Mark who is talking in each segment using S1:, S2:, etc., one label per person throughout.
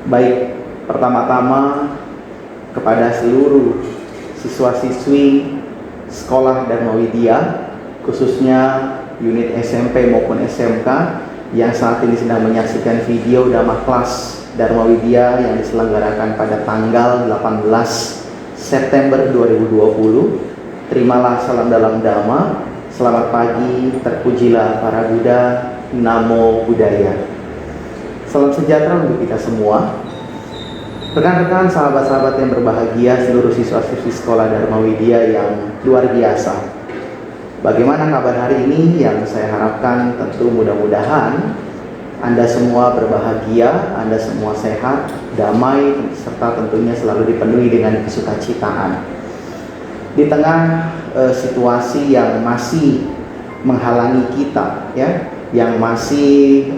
S1: Baik, pertama-tama kepada seluruh siswa-siswi Sekolah Dharma Widya, khususnya unit SMP maupun SMK yang saat ini sedang menyaksikan video Dhamma Kelas Dharma Widya yang diselenggarakan pada tanggal 18 September 2020. Terimalah salam dalam Dhamma. Selamat pagi, terpujilah para Buddha, Namo Buddhaya. Salam sejahtera untuk kita semua. Rekan-rekan, sahabat-sahabat yang berbahagia, seluruh siswa-siswi Sekolah Dharma Widya yang luar biasa. Bagaimana kabar hari ini? Yang saya harapkan tentu mudah-mudahan Anda semua berbahagia, Anda semua sehat, damai, serta tentunya selalu dipenuhi dengan kesukacitaan. Di tengah situasi yang masih menghalangi kita, ya, yang masih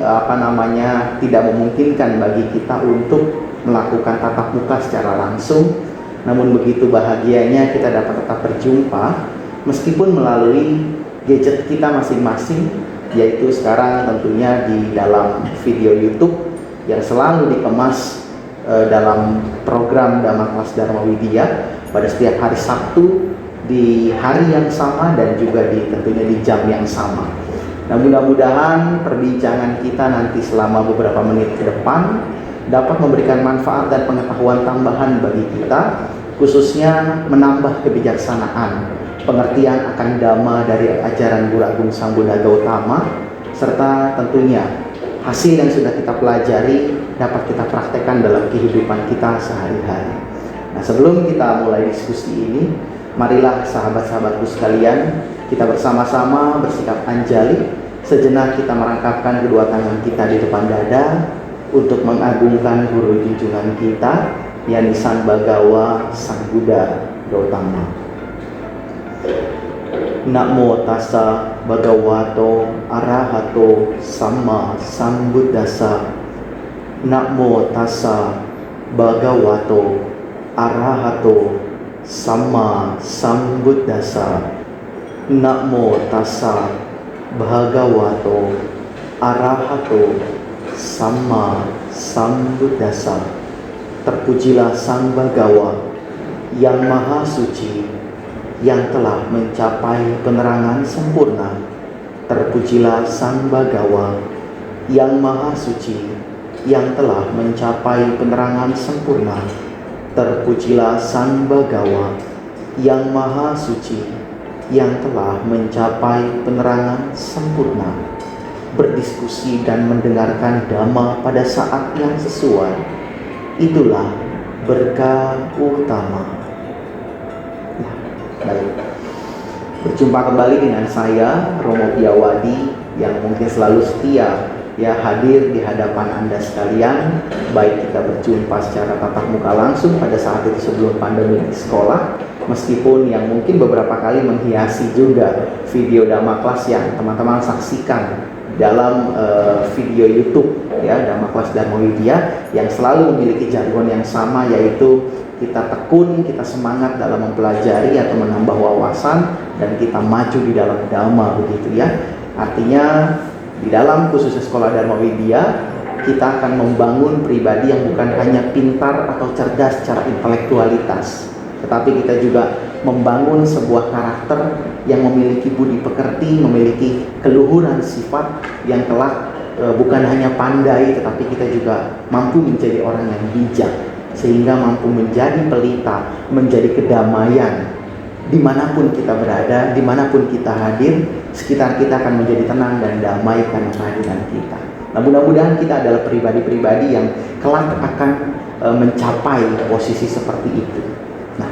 S1: tidak memungkinkan bagi kita untuk melakukan tatap muka secara langsung, namun begitu bahagianya kita dapat tetap berjumpa meskipun melalui gadget kita masing-masing, yaitu sekarang tentunya di dalam video YouTube yang selalu dikemas dalam program Dhamma Kelas Dharma Widya pada setiap hari Sabtu di hari yang sama dan juga tentunya di jam yang sama. Nah, mudah-mudahan perbincangan kita nanti selama beberapa menit ke depan dapat memberikan manfaat dan pengetahuan tambahan bagi kita, khususnya menambah kebijaksanaan, pengertian akan Dhamma dari ajaran Guru Agung Sang Buddha Gautama, serta tentunya hasil yang sudah kita pelajari dapat kita praktekkan dalam kehidupan kita sehari-hari. Nah, sebelum kita mulai diskusi ini, marilah sahabat-sahabatku sekalian, kita bersama-sama bersikap anjali. Sejenak kita merangkapkan kedua tangan kita di depan dada untuk mengagungkan guru junjungan kita, yakni Sang Bhagawa Sang Buddha Gautama. Namo tassa bhagavato arahato samma sambuddhassa. Namo tassa bhagavato arahato samma sambuddhassa. Namo tassa bhagavato arahato samma sambuddhassa. Terpujilah Sang Bhagawa yang Maha Suci, yang telah mencapai penerangan sempurna. Terpujilah Sang Bhagawa yang Maha Suci, yang telah mencapai penerangan sempurna. Terpujilah Sang Bhagawa yang Maha Suci, yang telah mencapai penerangan sempurna. Berdiskusi dan mendengarkan Dhamma pada saat yang sesuai, itulah berkah utama. Baik, berjumpa kembali dengan saya, Romo Piyawadi, yang mungkin selalu setia hadir di hadapan Anda sekalian, baik kita berjumpa secara tatap muka langsung pada saat itu sebelum pandemi di sekolah, meskipun yang mungkin beberapa kali menghiasi juga video Dhamma Kelas yang teman-teman saksikan dalam video YouTube Dhamma Kelas Dharma Widya, yang selalu memiliki jargon yang sama, yaitu kita tekun, kita semangat dalam mempelajari atau menambah wawasan, dan kita maju di dalam Dhamma, begitu ya. Artinya di dalam khususnya Sekolah Dharma Widya, kita akan membangun pribadi yang bukan hanya pintar atau cerdas secara intelektualitas, tetapi kita juga membangun sebuah karakter yang memiliki budi pekerti, memiliki keluhuran sifat yang kelak bukan hanya pandai, tetapi kita juga mampu menjadi orang yang bijak, sehingga mampu menjadi pelita, menjadi kedamaian. Dimanapun kita berada, dimanapun kita hadir, sekitar kita akan menjadi tenang dan damai karena kehadiran kita. Nah, mudah-mudahan kita adalah pribadi-pribadi yang kelak akan mencapai posisi seperti itu. Nah,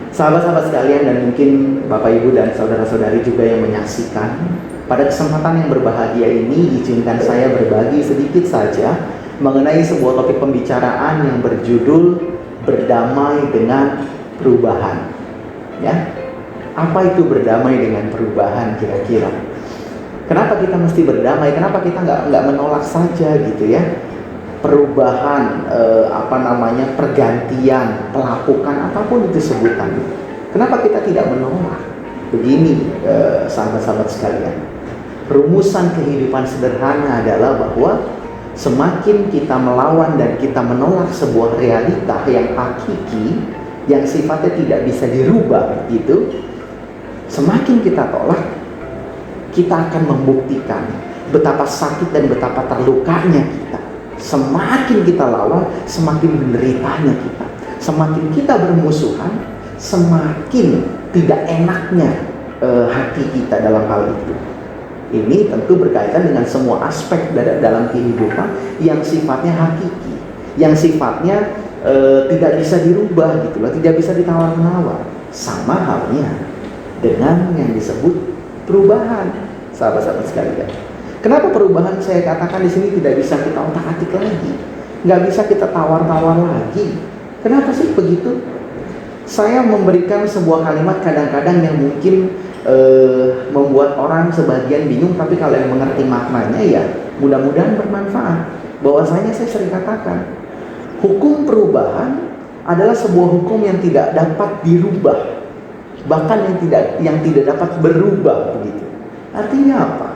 S1: sahabat-sahabat sekalian, dan mungkin Bapak Ibu dan saudara-saudari juga yang menyaksikan, pada kesempatan yang berbahagia ini izinkan saya berbagi sedikit saja mengenai sebuah topik pembicaraan yang berjudul berdamai dengan perubahan. Ya, apa itu berdamai dengan perubahan kira-kira? Kenapa kita mesti berdamai? Kenapa kita nggak menolak saja gitu ya? Perubahan, pergantian, pelapukan, apapun itu sebutan. Kenapa kita tidak menolak? Begini, sahabat-sahabat sekalian, rumusan kehidupan sederhana adalah bahwa Semakin kita melawan dan kita menolak sebuah realita yang hakiki, yang sifatnya tidak bisa dirubah gitu, semakin kita tolak, kita akan membuktikan betapa sakit dan betapa terlukanya kita. Semakin kita lawan, semakin menderitanya kita. Semakin kita bermusuhan, semakin tidak enaknya hati kita dalam hal itu. Ini tentu berkaitan dengan semua aspek dalam kehidupan yang sifatnya hakiki, yang sifatnya tidak bisa dirubah gitu loh, tidak bisa ditawar-menawar. Sama halnya dengan yang disebut perubahan, sahabat-sahabat sekalian. Kenapa perubahan saya katakan di sini tidak bisa kita otak-atik lagi, nggak bisa kita tawar-tawar lagi? Kenapa sih begitu? Saya memberikan sebuah kalimat kadang-kadang yang mungkin membuat orang sebagian bingung, tapi kalau yang mengerti maknanya ya mudah-mudahan bermanfaat. Bahwasanya saya sering katakan, hukum perubahan adalah sebuah hukum yang tidak dapat dirubah, bahkan yang tidak dapat berubah begitu. Artinya apa?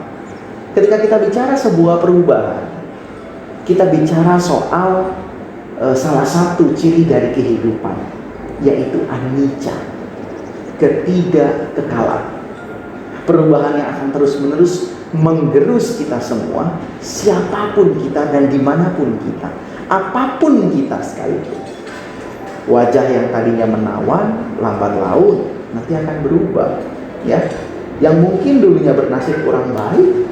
S1: Ketika kita bicara sebuah perubahan, kita bicara soal salah satu ciri dari kehidupan, yaitu anicca, ketidakkekalan. Perubahan yang akan terus-menerus menggerus kita semua, siapapun kita dan dimanapun kita, apapun kita sekalipun. Wajah yang tadinya menawan, lambat laun, nanti akan berubah. Ya, yang mungkin dulunya bernasib kurang baik,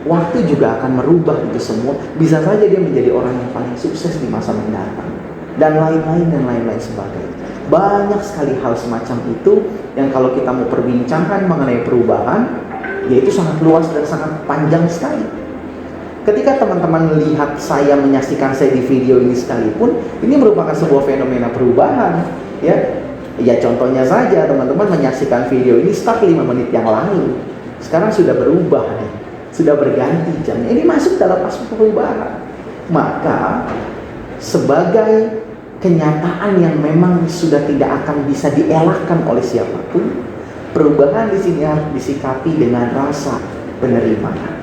S1: waktu juga akan merubah itu semua. Bisa saja dia menjadi orang yang paling sukses di masa mendatang, dan lain-lain sebagainya. Banyak sekali hal semacam itu yang kalau kita mau perbincangkan mengenai perubahan, yaitu sangat luas dan sangat panjang sekali. Ketika teman-teman melihat saya menyaksikan saya di video ini sekalipun, ini merupakan sebuah fenomena perubahan, ya. Ya contohnya saja, teman-teman menyaksikan video ini start 5 menit yang lalu, sekarang sudah berubah nih, sudah berganti jam. Ini masuk dalam aspek perubahan. Maka sebagai kenyataan yang memang sudah tidak akan bisa dielakkan oleh siapapun, perubahan di sini harus disikapi dengan rasa penerimaan,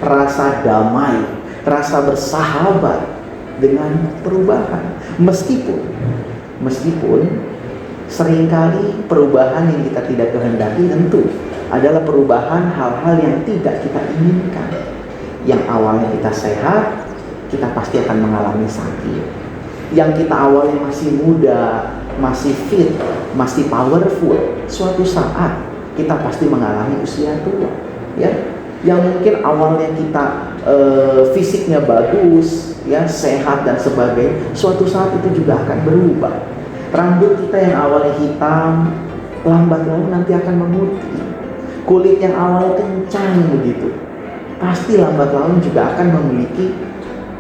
S1: rasa damai, rasa bersahabat dengan perubahan. Meskipun seringkali perubahan yang kita tidak kehendaki tentu adalah perubahan hal-hal yang tidak kita inginkan. Yang awalnya kita sehat, kita pasti akan mengalami sakit. Yang kita awalnya masih muda, masih fit, masih powerful, suatu saat kita pasti mengalami usia tua. Ya, yang mungkin awalnya kita fisiknya bagus, ya sehat dan sebagainya, suatu saat itu juga akan berubah. Rambut kita yang awalnya hitam, lambat laun nanti akan memutih. Kulit yang awalnya kencang begitu, pasti lambat laun juga akan memiliki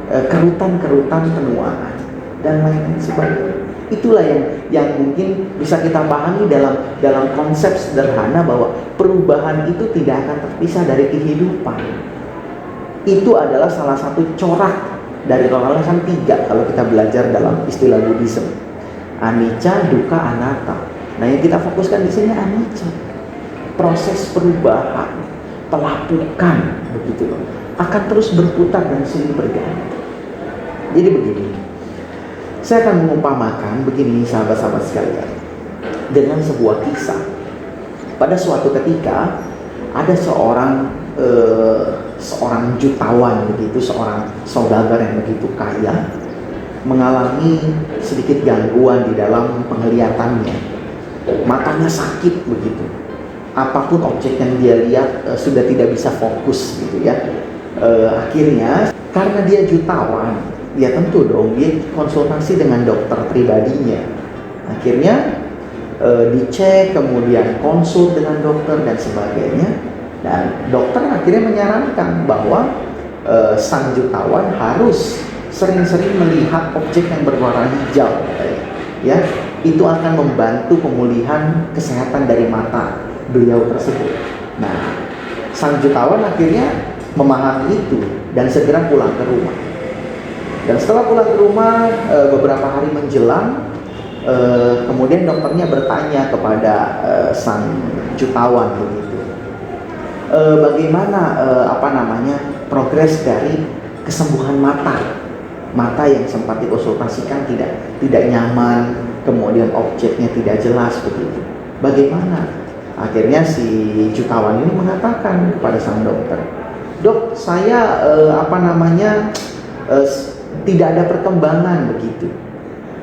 S1: kerutan-kerutan penuaan dan lain-lain sebagainya. Itulah yang mungkin bisa kita pahami dalam konsep sederhana bahwa perubahan itu tidak akan terpisah dari kehidupan. Itu adalah salah satu corak dari landasan 3 kalau kita belajar dalam istilah Buddhism. Anicca, dukkha, anatta. Nah, yang kita fokuskan di sini anicca. Proses perubahan, pelapukan begitu loh, akan terus berputar dan silih berganti. Jadi begini, saya akan mengumpamakan begini sahabat-sahabat sekalian, dengan sebuah kisah. Pada suatu ketika ada seorang jutawan begitu, seorang saudagar yang begitu kaya, mengalami sedikit gangguan di dalam penglihatannya. Matanya sakit begitu. Apapun objek yang dia lihat sudah tidak bisa fokus gitu ya. Akhirnya karena dia jutawan, ya tentu dong dia konsultasi dengan dokter pribadinya. Akhirnya dicek, kemudian konsul dengan dokter dan sebagainya. Dan dokter akhirnya menyarankan bahwa sang jutawan harus sering-sering melihat objek yang berwarna hijau, ya. Itu akan membantu pemulihan kesehatan dari mata beliau tersebut. Nah, sang jutawan akhirnya memahami itu dan segera pulang ke rumah. Dan setelah pulang ke rumah, beberapa hari menjelang, kemudian dokternya bertanya kepada sang jutawan begitu, bagaimana progres dari kesembuhan mata yang sempat dikonsultasikan tidak nyaman, kemudian objeknya tidak jelas begitu. Bagaimana? Akhirnya si jutawan ini mengatakan kepada sang dokter, "Dok, saya tidak ada perkembangan begitu.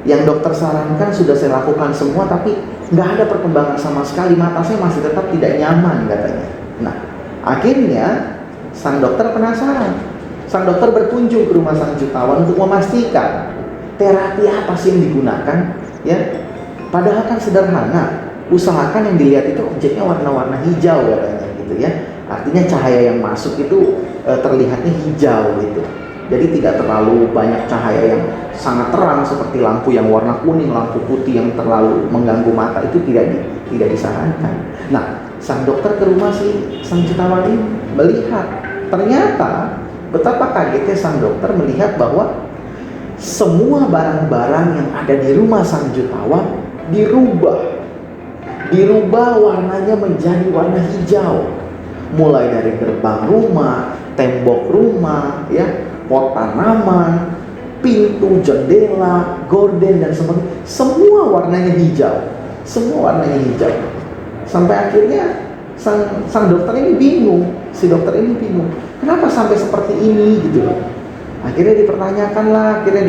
S1: Yang dokter sarankan sudah saya lakukan semua, tapi nggak ada perkembangan sama sekali. Mata saya masih tetap tidak nyaman," katanya. Nah, akhirnya sang dokter penasaran. Sang dokter berkunjung ke rumah sang jutawan untuk memastikan terapi apa sih yang digunakan, ya. Padahal kan sederhana. Usahakan yang dilihat itu objeknya warna-warna hijau katanya gitu ya. Artinya cahaya yang masuk itu terlihatnya hijau gitu. Jadi tidak terlalu banyak cahaya yang sangat terang seperti lampu yang warna kuning, lampu putih yang terlalu mengganggu mata, itu tidak disarankan. Nah, sang dokter ke rumah sang jutawan ini melihat, ternyata betapa kagetnya sang dokter melihat bahwa semua barang-barang yang ada di rumah sang jutawan dirubah warnanya menjadi warna hijau. Mulai dari gerbang rumah, tembok rumah, ya, pot tanaman, pintu, jendela, gorden dan sebagainya, semua warnanya hijau. Semua warnanya hijau. Sampai akhirnya sang dokter ini bingung, si dokter ini bingung. Kenapa sampai seperti ini gitu loh. Akhirnya dipertanyakanlah, akhirnya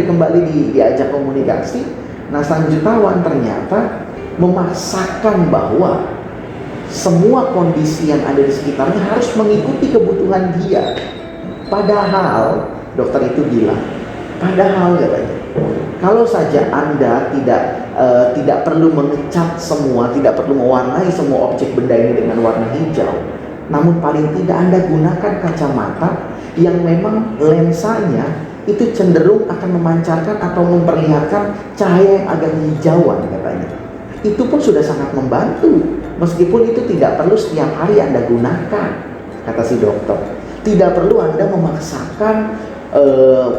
S1: diajak komunikasi. Nah, sang jutawan ternyata memaksakan bahwa semua kondisi yang ada di sekitarnya harus mengikuti kebutuhan dia. Padahal dokter itu bilang, padahal katanya, kalau saja Anda tidak perlu mengecat semua, tidak perlu mewarnai semua objek benda ini dengan warna hijau, namun paling tidak Anda gunakan kacamata yang memang lensanya itu cenderung akan memancarkan atau memperlihatkan cahaya yang agak hijauan katanya. Itu pun sudah sangat membantu, meskipun itu tidak perlu setiap hari Anda gunakan, kata si dokter. Tidak perlu Anda memaksakan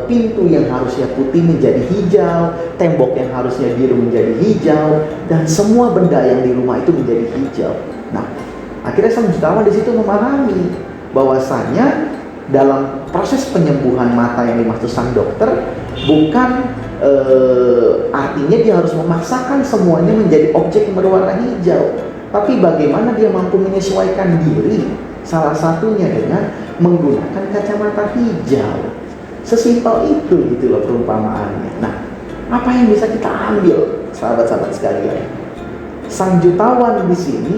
S1: pintu yang harusnya putih menjadi hijau, tembok yang harusnya biru menjadi hijau, dan semua benda yang di rumah itu menjadi hijau. Nah, akhirnya sang jutawan di situ memahami bahwasanya dalam proses penyembuhan mata yang dimaksud sang dokter bukan artinya dia harus memaksakan semuanya menjadi objek yang berwarna hijau, tapi bagaimana dia mampu menyesuaikan diri, salah satunya dengan menggunakan kacamata hijau. Sesimpel itu gitu loh perumpamaannya. Nah, apa yang bisa kita ambil, sahabat-sahabat sekalian? Sang jutawan di sini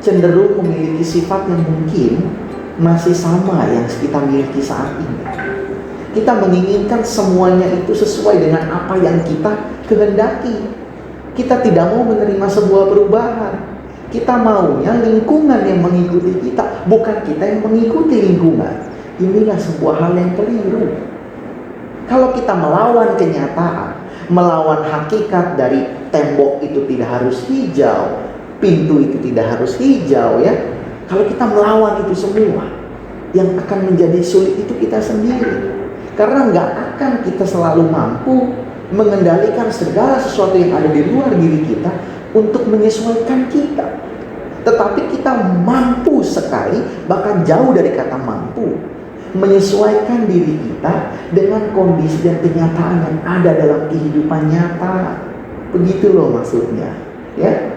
S1: cenderung memiliki sifat yang mungkin masih sama yang kita miliki saat ini. Kita menginginkan semuanya itu sesuai dengan apa yang kita kehendaki. Kita tidak mau menerima sebuah perubahan. Kita maunya lingkungan yang mengikuti kita, bukan kita yang mengikuti lingkungan. Inilah sebuah hal yang keliru. Kalau kita melawan kenyataan, melawan hakikat dari tembok itu tidak harus hijau, pintu itu tidak harus hijau, ya. Kalau kita melawan itu semua, yang akan menjadi sulit itu kita sendiri. Karena nggak akan kita selalu mampu mengendalikan segala sesuatu yang ada di luar diri kita untuk menyesuaikan kita. Tetapi kita mampu sekali, bahkan jauh dari kata mampu, menyesuaikan diri kita dengan kondisi dan kenyataan yang ada dalam kehidupan nyata. Begitu loh maksudnya, ya.